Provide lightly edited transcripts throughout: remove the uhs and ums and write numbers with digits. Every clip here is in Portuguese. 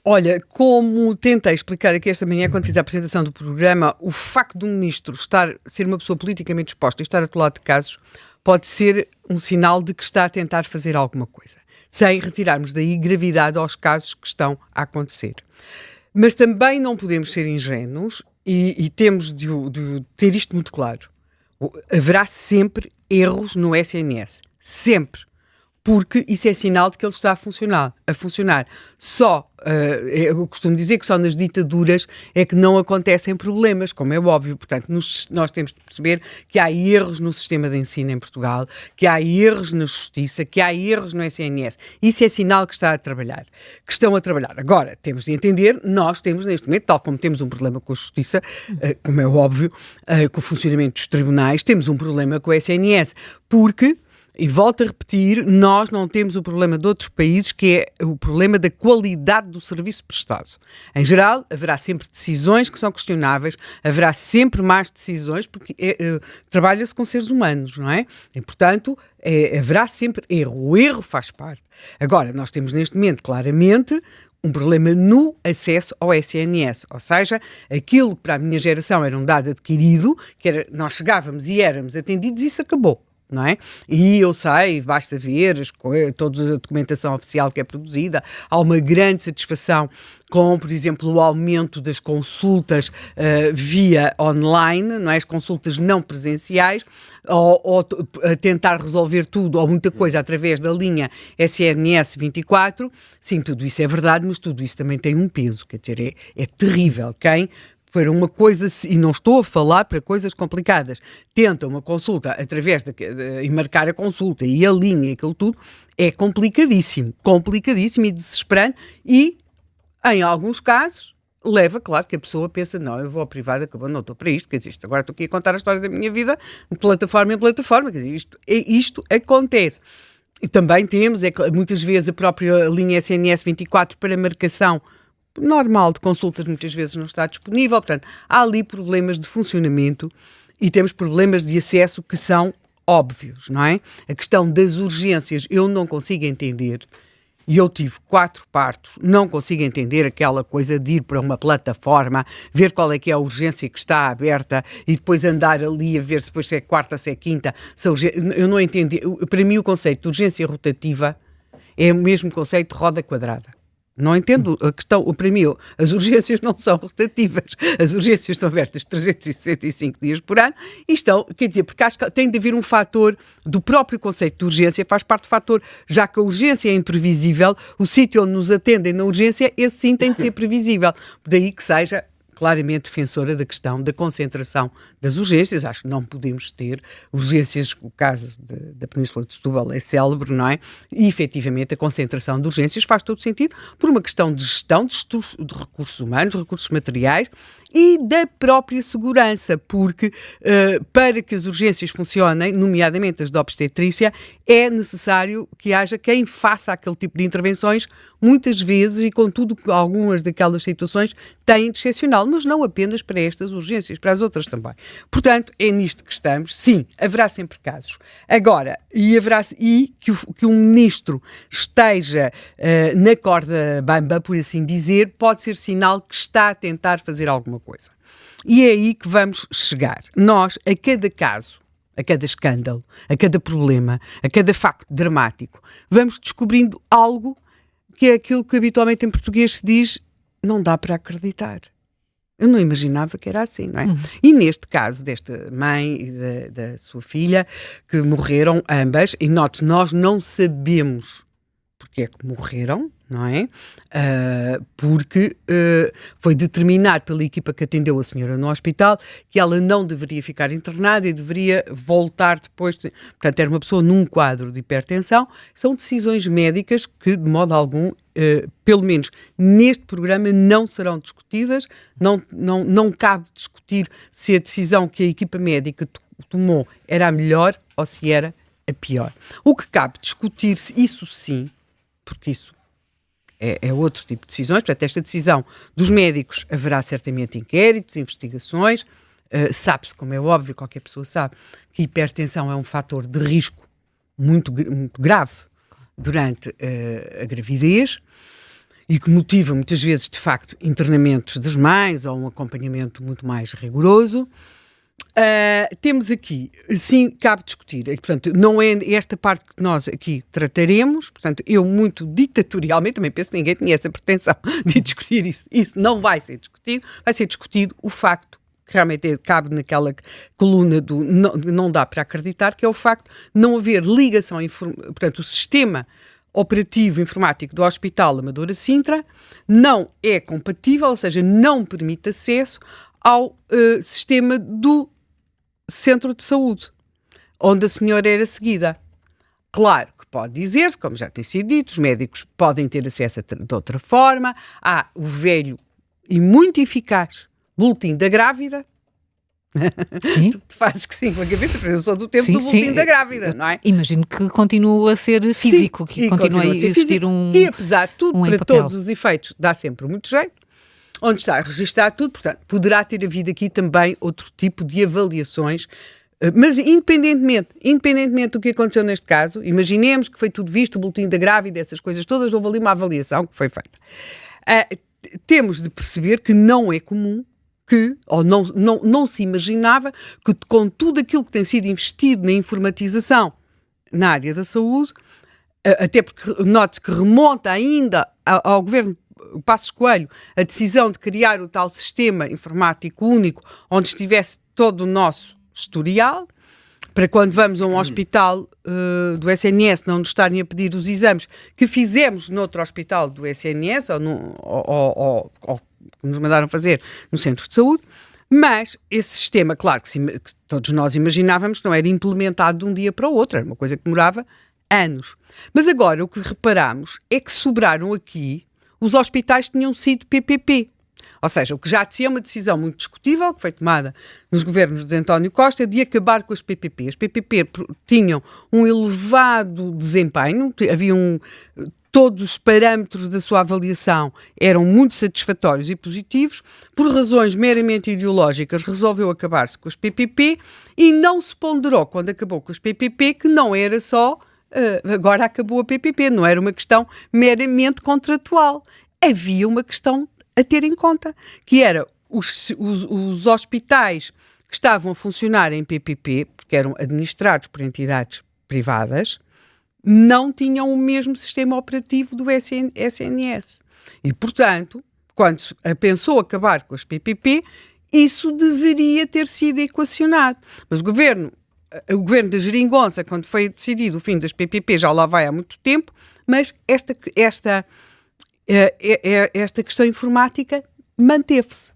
Olha, como tentei explicar aqui esta manhã, quando fiz a apresentação do programa, o facto de um ministro ser uma pessoa politicamente exposta e estar atolado de casos pode ser um sinal de que está a tentar fazer alguma coisa, sem retirarmos daí gravidade aos casos que estão a acontecer. Mas também não podemos ser ingênuos e temos de ter isto muito claro. Haverá sempre erros no SNS. Sempre. Porque isso é sinal de que ele está a funcionar. Só, eu costumo dizer que só nas ditaduras é que não acontecem problemas, como é óbvio. Portanto, nós temos de perceber que há erros no sistema de ensino em Portugal, que há erros na justiça, que há erros no SNS. Isso é sinal que estão a trabalhar. Agora, temos de entender, nós temos neste momento, tal como temos um problema com a justiça, como é óbvio, com o funcionamento dos tribunais, temos um problema com o SNS, porque... E volto a repetir, nós não temos o problema de outros países, que é o problema da qualidade do serviço prestado. Em geral, haverá sempre decisões que são questionáveis, haverá sempre más decisões, porque trabalha-se com seres humanos, não é? E, portanto, haverá sempre erro. O erro faz parte. Agora, nós temos neste momento, claramente, um problema no acesso ao SNS, ou seja, aquilo que para a minha geração era um dado adquirido, que era, nós chegávamos e éramos atendidos, isso acabou. Não é? E eu sei, basta ver toda a documentação oficial que é produzida, há uma grande satisfação com, por exemplo, o aumento das consultas via online, não é? As consultas não presenciais, ou a tentar resolver tudo, ou muita coisa, através da linha SNS 24. Sim, tudo isso é verdade, mas tudo isso também tem um peso, quer dizer, é terrível. Para uma coisa, e não estou a falar para coisas complicadas, tenta uma consulta através e marcar a consulta e a linha e aquilo tudo, é complicadíssimo e desesperante e, em alguns casos, leva, claro, que a pessoa pensa, não, eu vou ao privado, acabou, não estou para isto, quer dizer, agora estou aqui a contar a história da minha vida de plataforma em plataforma, quer dizer, isto acontece. E também temos, muitas vezes, a própria linha SNS 24 para marcação normal de consultas muitas vezes não está disponível, portanto, há ali problemas de funcionamento e temos problemas de acesso que são óbvios, não é? A questão das urgências eu não consigo entender, e eu tive 4 partos, não consigo entender aquela coisa de ir para uma plataforma, ver qual é que é a urgência que está aberta e depois andar ali a ver se depois se é quarta, se é quinta, eu não entendi. Para mim o conceito de urgência rotativa é o mesmo conceito de roda quadrada. Não entendo a questão, para mim, as urgências não são rotativas, as urgências estão abertas 365 dias por ano e estão, quer dizer, porque acho que tem de haver um fator do próprio conceito de urgência, faz parte do fator, já que a urgência é imprevisível, o sítio onde nos atendem na urgência, esse sim tem de ser previsível, daí que seja claramente defensora da questão da concentração das urgências. Acho que não podemos ter urgências, o caso da Península de Setúbal é célebre, não é? E, efetivamente, a concentração de urgências faz todo sentido por uma questão de gestão de recursos humanos, recursos materiais e da própria segurança, porque para que as urgências funcionem, nomeadamente as de obstetrícia, é necessário que haja quem faça aquele tipo de intervenções, muitas vezes, e contudo algumas daquelas situações têm de excepcional, mas não apenas para estas urgências, para as outras também. Portanto, é nisto que estamos. Sim, haverá sempre casos. Agora, que um ministro esteja na corda bamba, por assim dizer, pode ser sinal que está a tentar fazer alguma coisa. E é aí que vamos chegar. Nós, a cada caso, a cada escândalo, a cada problema, a cada facto dramático, vamos descobrindo algo que é aquilo que habitualmente em português se diz, não dá para acreditar. Eu não imaginava que era assim, não é? E neste caso desta mãe e da sua filha, que morreram ambas, e note, nós não sabemos porque é que morreram, não é? Porque foi determinado pela equipa que atendeu a senhora no hospital que ela não deveria ficar internada e deveria voltar depois. Portanto, era uma pessoa num quadro de hipertensão. São decisões médicas que, de modo algum, pelo menos neste programa, não serão discutidas. Não cabe discutir se a decisão que a equipa médica tomou era a melhor ou se era a pior. O que cabe discutir-se, isso sim, porque isso é outro tipo de decisões. Portanto, esta decisão dos médicos, haverá certamente inquéritos, investigações. Sabe-se, como é óbvio, qualquer pessoa sabe, que hipertensão é um fator de risco muito grave durante a gravidez. e que motiva muitas vezes, de facto, internamentos das mães ou um acompanhamento muito mais rigoroso. Temos aqui, sim, cabe discutir, e, portanto, não é esta parte que nós aqui trataremos, portanto, eu muito ditatorialmente, também penso que ninguém tinha essa pretensão de discutir isso não vai ser discutido o facto, que realmente cabe naquela coluna do não dá para acreditar, que é o facto de não haver ligação, portanto, o sistema operativo informático do Hospital Amadora Sintra não é compatível, ou seja, não permite acesso ao sistema do centro de saúde, onde a senhora era seguida. Claro que pode dizer-se, como já tem sido dito, os médicos podem ter acesso de outra forma, há o velho e muito eficaz boletim da grávida. Sim. Tu fazes que sim com a cabeça, porque eu sou do tempo do boletim da grávida, não é? Imagino que continua a ser físico, Sim, que continua a existir físico, e apesar de tudo, para papel. todos os efeitos, dá sempre muito jeito. Onde está registado tudo, portanto, poderá ter havido aqui também outro tipo de avaliações, mas independentemente do que aconteceu neste caso, imaginemos que foi tudo visto, o boletim da grávida, essas coisas todas, houve ali uma avaliação que foi feita. Temos de perceber que não é comum ou não se imaginava que com tudo aquilo que tem sido investido na informatização na área da saúde, até porque note-se que remonta ainda ao governo Passos Coelho a decisão de criar o tal sistema informático único onde estivesse todo o nosso historial, para quando vamos a um hospital do SNS não nos estarem a pedir os exames que fizemos noutro hospital do SNS ou que nos mandaram fazer no centro de saúde, mas esse sistema, claro que todos nós imaginávamos que não era implementado de um dia para o outro, era uma coisa que demorava anos. Mas agora o que reparamos é que sobraram aqui os hospitais que tinham sido PPP. Ou seja, o que já tinha uma decisão muito discutível, que foi tomada nos governos de António Costa, de acabar com as PPP. As PPP tinham um elevado desempenho, todos os parâmetros da sua avaliação eram muito satisfatórios e positivos. Por razões meramente ideológicas, resolveu acabar-se com as PPP e não se ponderou, quando acabou com as PPP, que não era só agora acabou a PPP, não era uma questão meramente contratual. Havia uma questão a ter em conta, que era os hospitais que estavam a funcionar em PPP, porque eram administrados por entidades privadas, não tinham o mesmo sistema operativo do SNS. E, portanto, quando se pensou acabar com as PPP, isso deveria ter sido equacionado. Mas o governo da Geringonça, quando foi decidido o fim das PPP, já lá vai há muito tempo, mas esta questão informática manteve-se,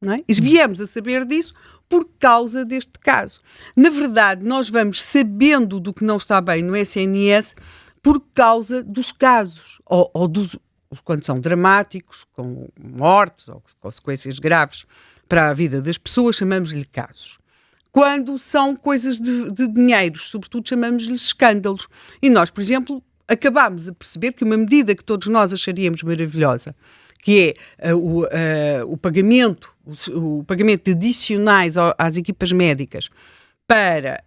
não é? E viemos a saber disso por causa deste caso. Na verdade, nós vamos sabendo do que não está bem no SNS por causa dos casos, quando são dramáticos, com mortes ou consequências graves para a vida das pessoas, chamamos-lhe casos. Quando são coisas de dinheiros, sobretudo chamamos-lhes escândalos. E nós, por exemplo, acabámos a perceber que uma medida que todos nós acharíamos maravilhosa, que é o pagamento de adicionais às equipas médicas para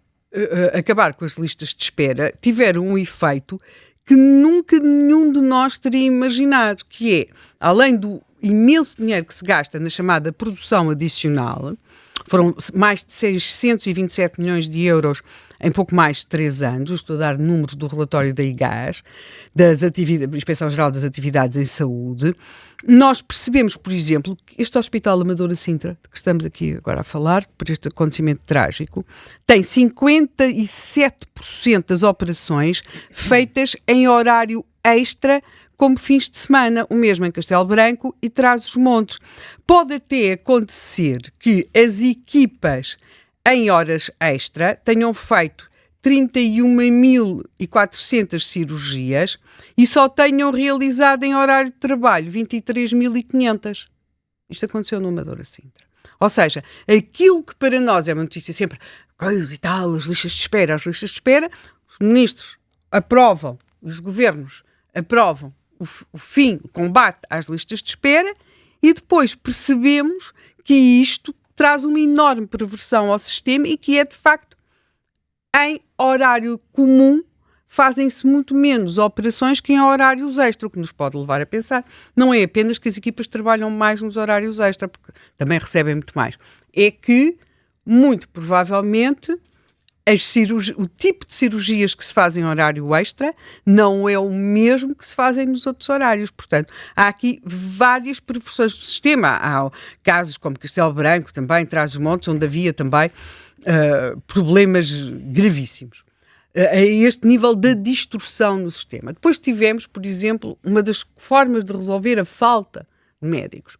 acabar com as listas de espera, tiveram um efeito que nunca nenhum de nós teria imaginado, que é, além do imenso dinheiro que se gasta na chamada produção adicional, foram mais de 627 milhões de euros em pouco mais de 3 anos, estou a dar números do relatório da IGAS, da Inspeção Geral das Atividades em Saúde. Nós percebemos, por exemplo, que este Hospital Amadora Sintra, de que estamos aqui agora a falar, por este acontecimento trágico, tem 57% das operações feitas em horário extra, como fins de semana, o mesmo em Castelo Branco e Trás-os-Montes. Pode até acontecer que as equipas em horas extra tenham feito 31.400 cirurgias e só tenham realizado em horário de trabalho 23.500. Isto aconteceu no Amadora Sintra. Ou seja, aquilo que para nós é uma notícia sempre, coisas e tal, as listas de espera, os ministros aprovam, os governos aprovam o fim, o combate às listas de espera e depois percebemos que isto traz uma enorme perversão ao sistema e que é, de facto, em horário comum, fazem-se muito menos operações que em horários extra, o que nos pode levar a pensar. Não é apenas que as equipas trabalham mais nos horários extra, porque também recebem muito mais. É que, muito provavelmente, o tipo de cirurgias que se fazem em horário extra não é o mesmo que se fazem nos outros horários. Portanto, há aqui várias perversões do sistema. Há casos como Castelo Branco, também Trás-os-Montes, onde havia também problemas gravíssimos. A este nível da distorção no sistema. Depois tivemos, por exemplo, uma das formas de resolver a falta de médicos,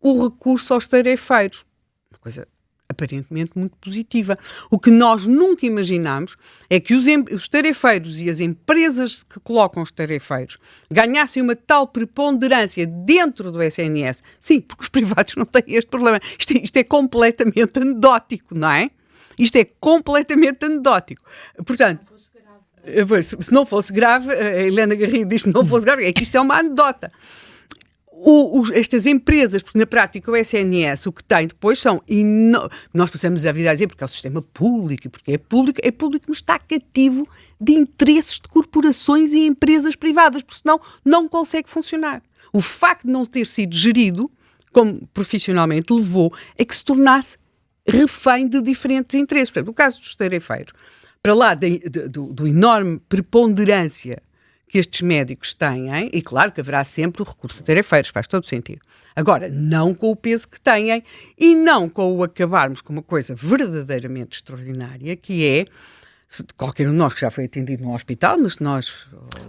o recurso aos tarefeiros. Uma coisa aparentemente muito positiva. O que nós nunca imaginámos é que os tarefeiros e as empresas que colocam os tarefeiros ganhassem uma tal preponderância dentro do SNS. Sim, porque os privados não têm este problema. Isto é completamente anedótico, não é? Isto é completamente anedótico. Portanto, se não fosse grave, a Helena Garrido diz que não fosse grave, é que isto é uma anedota. Estas empresas, porque na prática o SNS o que tem depois são, nós passamos a vida a dizer porque é o sistema público, e porque é público, mas está cativo de interesses de corporações e empresas privadas, porque senão não consegue funcionar. O facto de não ter sido gerido, como profissionalmente levou, é que se tornasse refém de diferentes interesses. Portanto, no caso dos tarefeiros, para lá do enorme preponderância que estes médicos têm, e claro que haverá sempre o recurso a tarefeiros, faz todo sentido. Agora, não com o peso que têm e não com o acabarmos com uma coisa verdadeiramente extraordinária, que é, qualquer um de nós que já foi atendido num hospital, mas nós...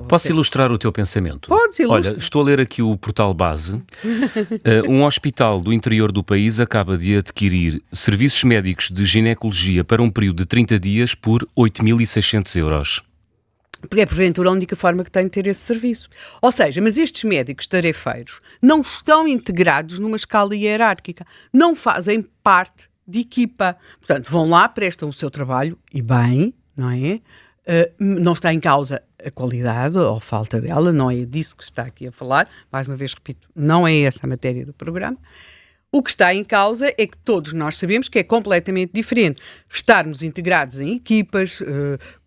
Posso ilustrar o teu pensamento? Podes, ilustra. Olha, estou a ler aqui o portal Base. Um hospital do interior do país acaba de adquirir serviços médicos de ginecologia para um período de 30 dias por 8.600 euros. Porque é porventura a única forma que tem de ter esse serviço. Ou seja, mas estes médicos tarefeiros não estão integrados numa escala hierárquica, não fazem parte de equipa. Portanto, vão lá, prestam o seu trabalho, e bem, não é? Não está em causa a qualidade ou falta dela, não é disso que está aqui a falar. Mais uma vez repito, não é essa a matéria do programa. O que está em causa é que todos nós sabemos que é completamente diferente estarmos integrados em equipas,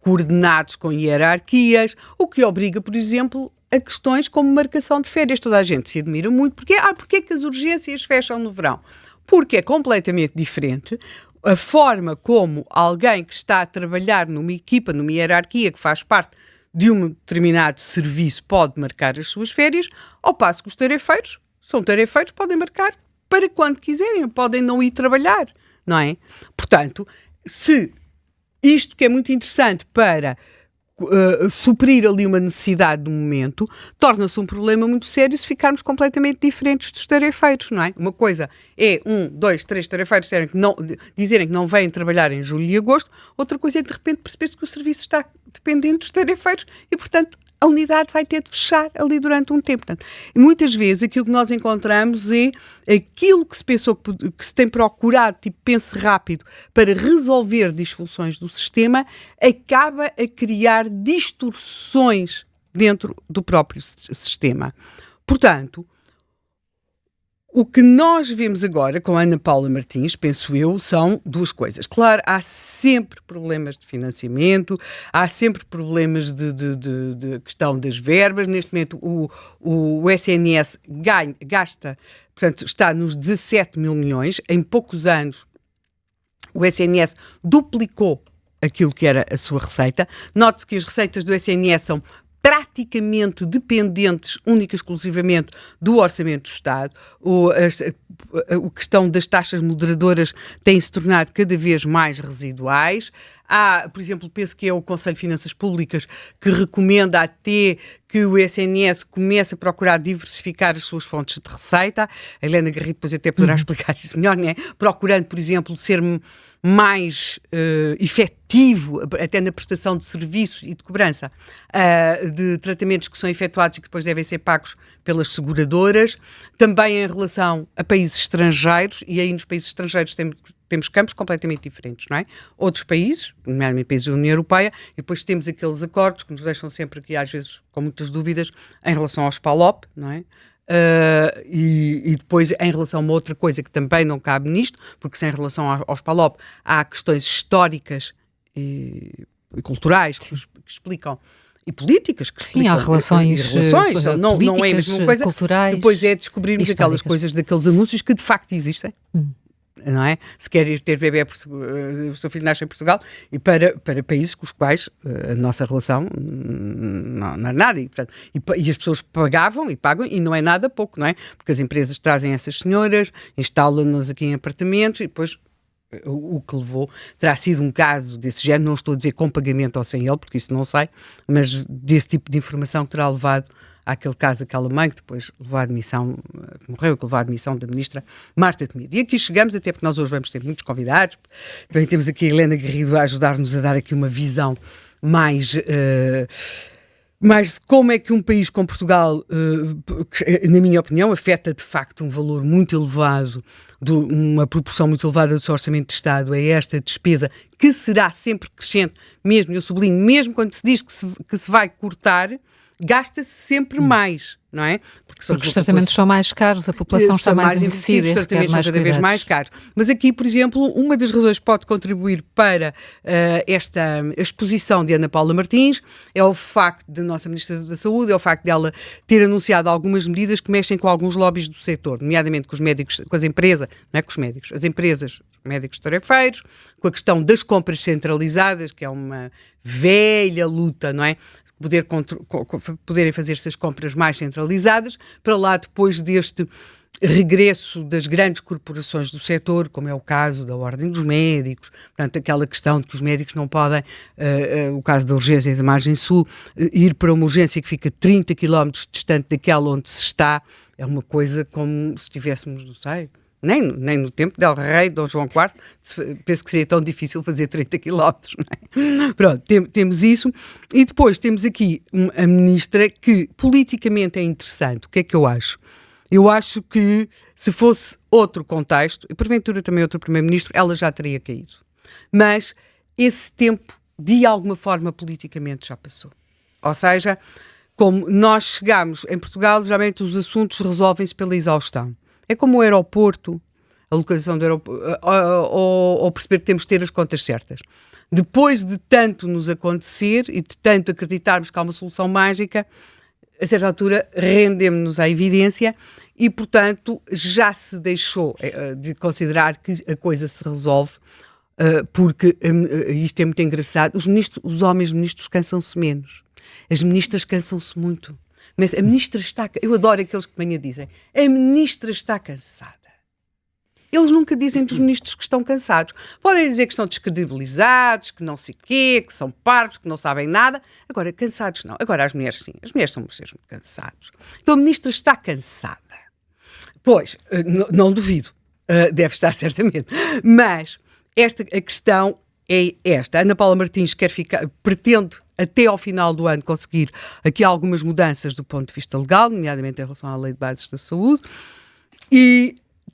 coordenados com hierarquias, o que obriga, por exemplo, a questões como marcação de férias. Toda a gente se admira muito. Porque é que as urgências fecham no verão? Porque é completamente diferente a forma como alguém que está a trabalhar numa equipa, numa hierarquia que faz parte de um determinado serviço pode marcar as suas férias, ao passo que os tarefeiros são tarefeiros, podem marcar para quando quiserem, podem não ir trabalhar, não é? Portanto, se isto que é muito interessante para suprir ali uma necessidade do momento, torna-se um problema muito sério se ficarmos completamente diferentes dos tarefeiros, não é? Uma coisa é 1, 2, 3 tarefeiros dizerem que não vêm trabalhar em julho e agosto, outra coisa é de repente perceber-se que o serviço está dependente dos tarefeiros e, portanto, a unidade vai ter de fechar ali durante um tempo. Portanto, muitas vezes aquilo que nós encontramos é aquilo que se pensou que se tem procurado, tipo pense rápido, para resolver disfunções do sistema, acaba a criar distorções dentro do próprio sistema. Portanto, o que nós vemos agora com a Ana Paula Martins, penso eu, são duas coisas. Claro, há sempre problemas de financiamento, há sempre problemas de questão das verbas. Neste momento, o SNS gasta, portanto, está nos 17 mil milhões. Em poucos anos, o SNS duplicou aquilo que era a sua receita. Note-se que as receitas do SNS são praticamente dependentes, única e exclusivamente, do Orçamento do Estado. A questão das taxas moderadoras tem-se tornado cada vez mais residuais. Há, por exemplo, penso que é o Conselho de Finanças Públicas que recomenda até que o SNS comece a procurar diversificar as suas fontes de receita. A Helena Garrido depois até poderá explicar isso melhor, não é? Procurando, por exemplo, ser mais efetivo, até na prestação de serviços e de cobrança de tratamentos que são efetuados e que depois devem ser pagos pelas seguradoras. Também em relação a países estrangeiros, e aí nos países estrangeiros temos campos completamente diferentes, não é? Outros países, nomeadamente países da União Europeia, e depois temos aqueles acordos que nos deixam sempre aqui, às vezes, com muitas dúvidas, em relação aos PALOP, não é? E depois em relação a uma outra coisa que também não cabe nisto, porque se em relação aos PALOP há questões históricas e culturais que explicam e políticas que Sim, há relações, não é a mesma coisa. Culturais, depois é descobrirmos aquelas coisas daqueles anúncios que de facto existem. Não é? Se quer ir ter bebê, o seu filho nasce em Portugal, e para países com os quais a nossa relação não é nada. E as pessoas pagavam e pagam, e não é nada pouco, não é? Porque as empresas trazem essas senhoras, instalam-nos aqui em apartamentos, e depois o que levou terá sido um caso desse género, não estou a dizer com pagamento ou sem ele, porque isso não sei, mas desse tipo de informação que terá levado àquele caso, aquela mãe que depois levou à admissão, que morreu, que levou à admissão da ministra Marta Temido. E aqui chegamos, até porque nós hoje vamos ter muitos convidados, também temos aqui a Helena Garrido a ajudar-nos a dar aqui uma visão mais de como é que um país como Portugal, na minha opinião, afeta de facto um valor muito elevado, uma proporção muito elevada do seu orçamento de Estado, a esta despesa que será sempre crescente, mesmo, eu sublinho, mesmo quando se diz que se vai cortar, gasta-se sempre mais, não é? Porque os tratamentos são mais caros, a população está mais envelhecida, os tratamentos são cada vez mais caros. Mas aqui, por exemplo, uma das razões que pode contribuir para esta exposição de Ana Paula Martins é o facto de nossa Ministra da Saúde, é o facto dela ter anunciado algumas medidas que mexem com alguns lobbies do setor, nomeadamente com os médicos, com as empresas, não é com os médicos, as empresas, médicos tarefeiros, com a questão das compras centralizadas, que é uma velha luta, não é? Poderem fazer-se as compras mais centralizadas, para lá depois deste regresso das grandes corporações do setor, como é o caso da Ordem dos Médicos, portanto, aquela questão de que os médicos não podem, o caso da urgência da Margem Sul, ir para uma urgência que fica 30 km distante daquela onde se está, é uma coisa como se estivéssemos, não sei, nem no tempo del Rei, Dom João IV, penso que seria tão difícil fazer 30 quilómetros. Não é? Pronto, temos isso. E depois temos aqui a ministra que politicamente é interessante. O que é que eu acho? Eu acho que se fosse outro contexto, e porventura também outro primeiro-ministro, ela já teria caído. Mas esse tempo, de alguma forma, politicamente já passou. Ou seja, como nós chegamos em Portugal, geralmente os assuntos resolvem-se pela exaustão. É como o aeroporto, a localização do aeroporto, ou perceber que temos de ter as contas certas. Depois de tanto nos acontecer e de tanto acreditarmos que há uma solução mágica, a certa altura rendemos-nos à evidência e, portanto, já se deixou de considerar que a coisa se resolve, porque isto é muito engraçado. Os homens ministros cansam-se menos. As ministras cansam-se muito. Mas a ministra está... Eu adoro aqueles que amanhã dizem a ministra está cansada. Eles nunca dizem dos ministros que estão cansados. Podem dizer que estão descredibilizados, que não sei o quê, que são parvos, que não sabem nada. Agora, cansados não. Agora, as mulheres sim. As mulheres são muito cansados. Então, a ministra está cansada. Pois, não duvido. Deve estar certamente. Mas a questão é esta. A Ana Paula Martins pretende até ao final do ano conseguir aqui algumas mudanças do ponto de vista legal, nomeadamente em relação à Lei de Bases da Saúde. E,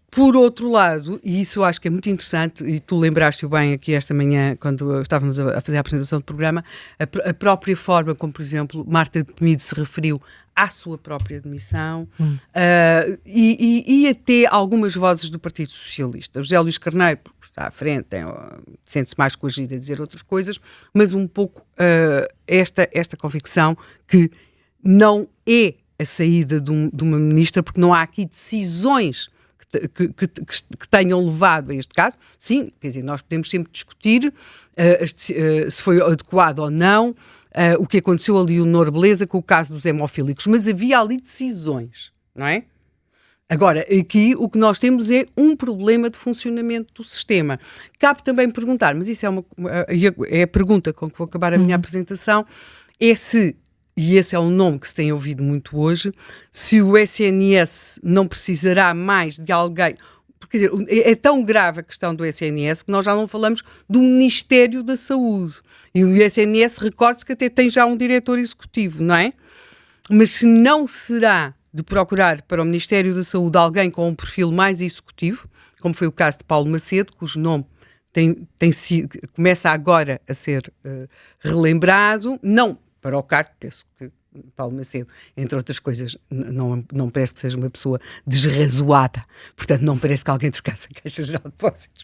por outro lado, e isso eu acho que é muito interessante, e tu lembraste-o bem aqui esta manhã, quando estávamos a fazer a apresentação do programa, a própria forma como, por exemplo, Marta Temido se referiu à sua própria demissão, e até algumas vozes do Partido Socialista. O José Luís Carneiro está à frente, sente-se mais coagido a dizer outras coisas, mas um pouco esta convicção que não é a saída de uma ministra, porque não há aqui decisões que tenham levado a este caso. Sim, quer dizer, nós podemos sempre discutir se foi adequado ou não o que aconteceu a Leonor Beleza com o caso dos hemofílicos, mas havia ali decisões, não é? Agora, aqui o que nós temos é um problema de funcionamento do sistema. Cabe também perguntar, mas isso é a pergunta com que vou acabar a minha apresentação, é se, e esse é um nome que se tem ouvido muito hoje, se o SNS não precisará mais de alguém. Quer dizer, é tão grave a questão do SNS que nós já não falamos do Ministério da Saúde. E o SNS, recorde-se que até tem já um diretor executivo, não é? Mas se não será de procurar para o Ministério da Saúde alguém com um perfil mais executivo, como foi o caso de Paulo Macedo, cujo nome começa agora a ser relembrado, não para o cargo, penso que Paulo Macedo, entre outras coisas, não parece que seja uma pessoa desrazoada, portanto não parece que alguém trocasse a Caixa Geral de Depósitos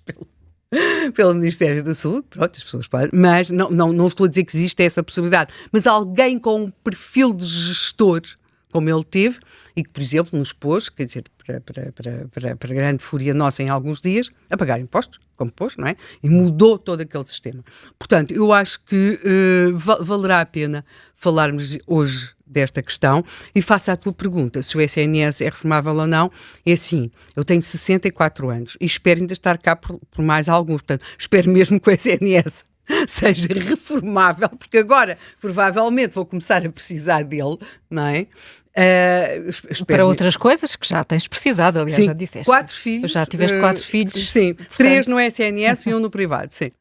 pelo Ministério da Saúde, pronto, as pessoas podem, mas não estou a dizer que existe essa possibilidade, mas alguém com um perfil de gestor, como ele teve, e que, por exemplo, nos pôs, quer dizer, para grande fúria nossa em alguns dias, a pagar impostos, como pôs, não é? E mudou todo aquele sistema. Portanto, eu acho que valerá a pena falarmos hoje desta questão e faço a tua pergunta, se o SNS é reformável ou não. É assim, eu tenho 64 anos e espero ainda estar cá por mais alguns, portanto, espero mesmo que o SNS seja reformável, porque agora provavelmente vou começar a precisar dele, não é? Para outras coisas que já tens precisado, aliás, sim, já disseste. 4 filhos. Já tiveste 4 filhos. Sim, portanto... 3 no SNS e 1 no privado, sim.